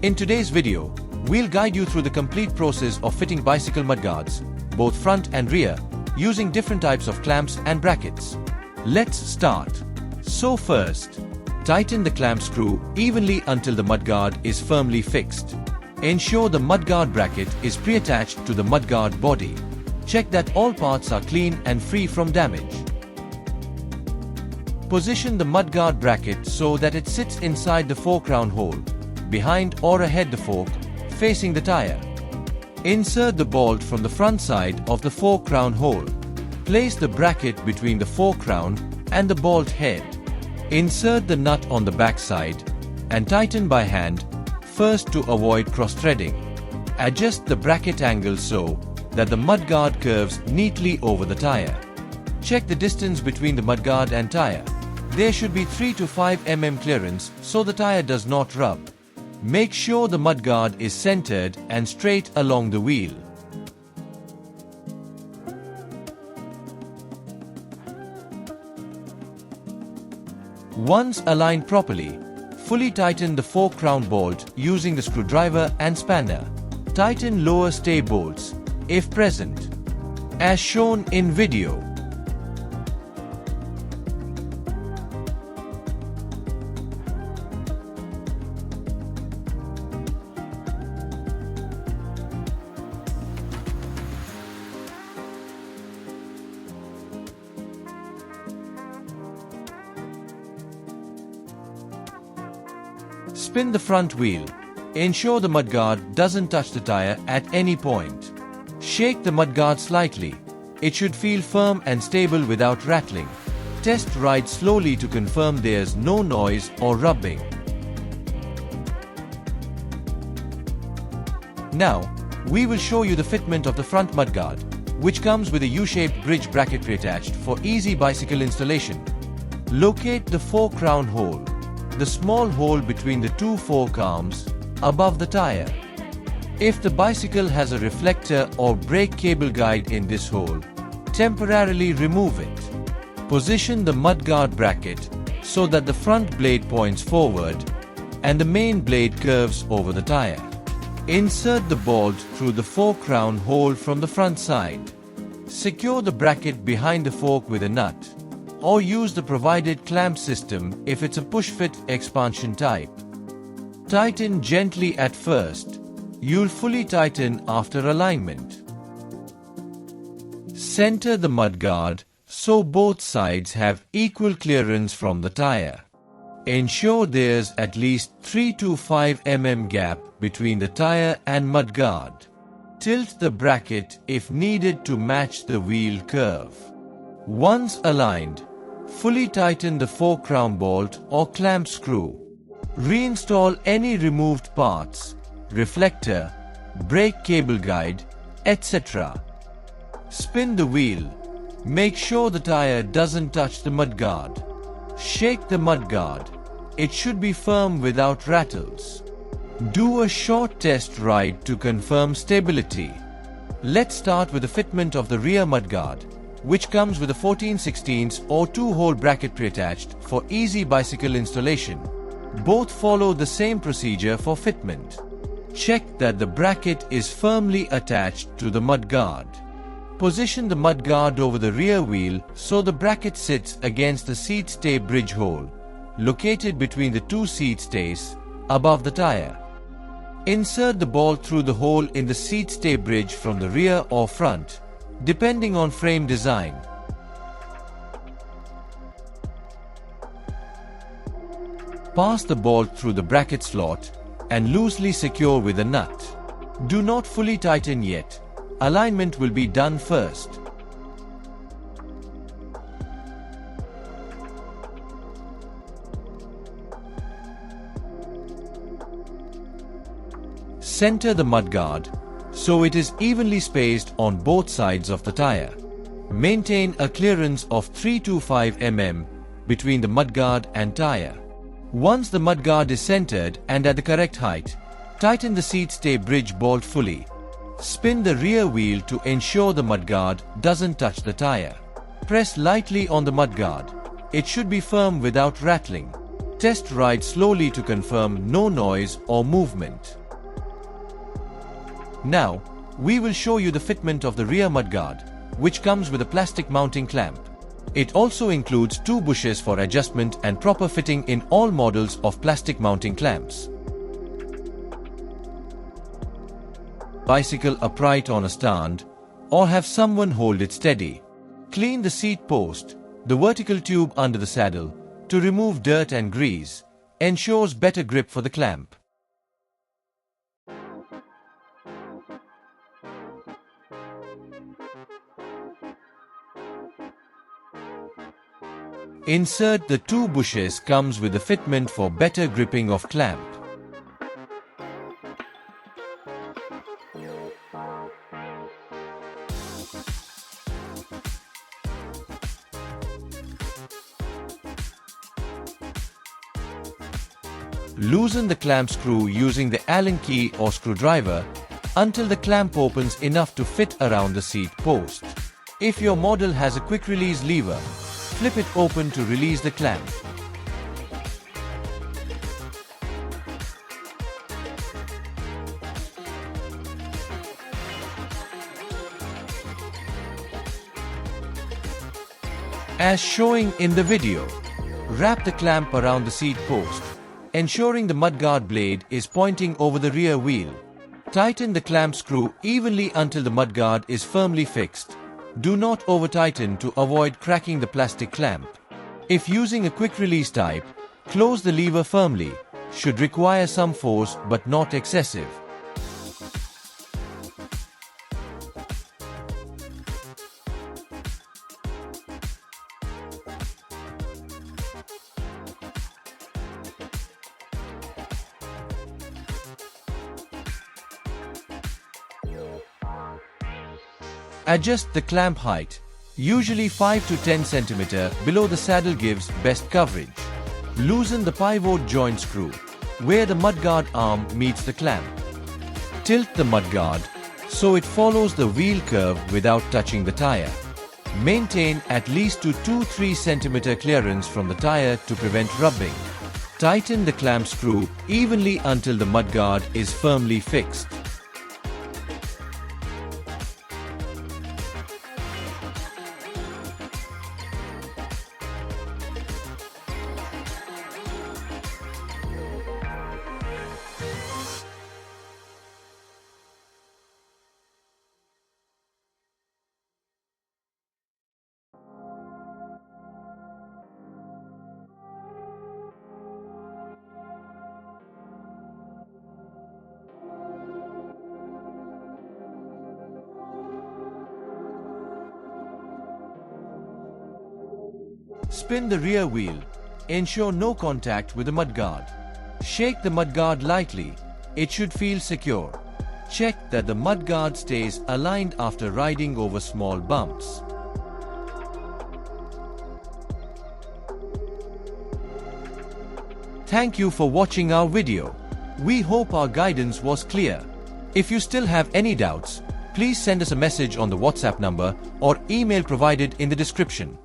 In today's video, we'll guide you through the complete process of fitting bicycle mudguards, both front and rear, using different types of clamps and brackets. Let's start. So first, tighten the clamp screw evenly until the mudguard is firmly fixed. Ensure the mudguard bracket is pre-attached to the mudguard body. Check that all parts are clean and free from damage. Position the mudguard bracket so that it sits inside the fork round hole, behind or ahead the fork, facing the tire. Insert the bolt from the front side of the fork round hole. Place the bracket between the fork round and the bolt head. Insert the nut on the back side and tighten by hand, first to avoid cross-threading. Adjust the bracket angle so that the mudguard curves neatly over the tire. Check the distance between the mudguard and tire. There should be 3 to 5 mm clearance so the tire does not rub. Make sure the mudguard is centered and straight along the wheel. Once aligned properly, fully tighten the fork round bolt using the screwdriver and spanner. Tighten lower stay bolts, if present, as shown in video. Spin the front wheel. Ensure the mudguard doesn't touch the tire at any point. Shake the mudguard slightly. It should feel firm and stable without rattling. Test ride slowly to confirm there's no noise or rubbing. Now, we will show you the fitment of the front mudguard, which comes with a U-shaped bridge bracket pre-attached for easy bicycle installation. Locate the fork round hole, the small hole between the two fork arms, above the tire. If the bicycle has a reflector or brake cable guide in this hole, temporarily remove it. Position the mudguard bracket so that the front blade points forward and the main blade curves over the tire. Insert the bolt through the fork round hole from the front side. Secure the bracket behind the fork with a nut, or use the provided clamp system if it's a push-fit expansion type. Tighten gently at first. You'll fully tighten after alignment. Center the mudguard so both sides have equal clearance from the tire. Ensure there's at least 3 to 5 mm gap between the tire and mudguard. Tilt the bracket if needed to match the wheel curve. Once aligned, fully tighten the fork round bolt or clamp screw. Reinstall any removed parts, reflector, brake cable guide, etc. Spin the wheel. Make sure the tire doesn't touch the mudguard. Shake the mudguard. It should be firm without rattles. Do a short test ride to confirm stability. Let's start with the fitment of the rear mudguard, which comes with a 14/16 or 2-hole bracket pre-attached for easy bicycle installation. Both follow the same procedure for fitment. Check that the bracket is firmly attached to the mudguard. Position the mudguard over the rear wheel so the bracket sits against the seat stay bridge hole, located between the two seat stays, above the tire. Insert the bolt through the hole in the seat stay bridge from the rear or front, depending on frame design. Pass the bolt through the bracket slot and loosely secure with a nut. Do not fully tighten yet. Alignment will be done first. Center the mudguard so it is evenly spaced on both sides of the tire. Maintain a clearance of 3 to 5 mm between the mudguard and tire. Once the mudguard is centered and at the correct height, tighten the seat stay bridge bolt fully. Spin the rear wheel to ensure the mudguard doesn't touch the tire. Press lightly on the mudguard. It should be firm without rattling. Test ride slowly to confirm no noise or movement. Now, we will show you the fitment of the rear mudguard, which comes with a plastic mounting clamp. It also includes 2 bushes for adjustment and proper fitting in all models of plastic mounting clamps. Bicycle upright on a stand, or have someone hold it steady. Clean the seat post, the vertical tube under the saddle, to remove dirt and grease. Ensures better grip for the clamp. Insert the 2 bushes comes with the fitment for better gripping of clamp. Loosen the clamp screw using the Allen key or screwdriver until the clamp opens enough to fit around the seat post. If your model has a quick release lever, flip it open to release the clamp. As showing in the video, wrap the clamp around the seat post, ensuring the mudguard blade is pointing over the rear wheel. Tighten the clamp screw evenly until the mudguard is firmly fixed. Do not over-tighten to avoid cracking the plastic clamp. If using a quick release type, close the lever firmly. Should require some force but not excessive. Adjust the clamp height. Usually 5 to 10 cm below the saddle gives best coverage. Loosen the pivot joint screw, where the mudguard arm meets the clamp. Tilt the mudguard so it follows the wheel curve without touching the tire. Maintain at least to 2-3 cm clearance from the tire to prevent rubbing. Tighten the clamp screw evenly until the mudguard is firmly fixed. Spin the rear wheel. Ensure no contact with the mudguard. Shake the mudguard lightly. It should feel secure. Check that the mudguard stays aligned after riding over small bumps. Thank you for watching our video. We hope our guidance was clear. If you still have any doubts, please send us a message on the WhatsApp number or email provided in the description.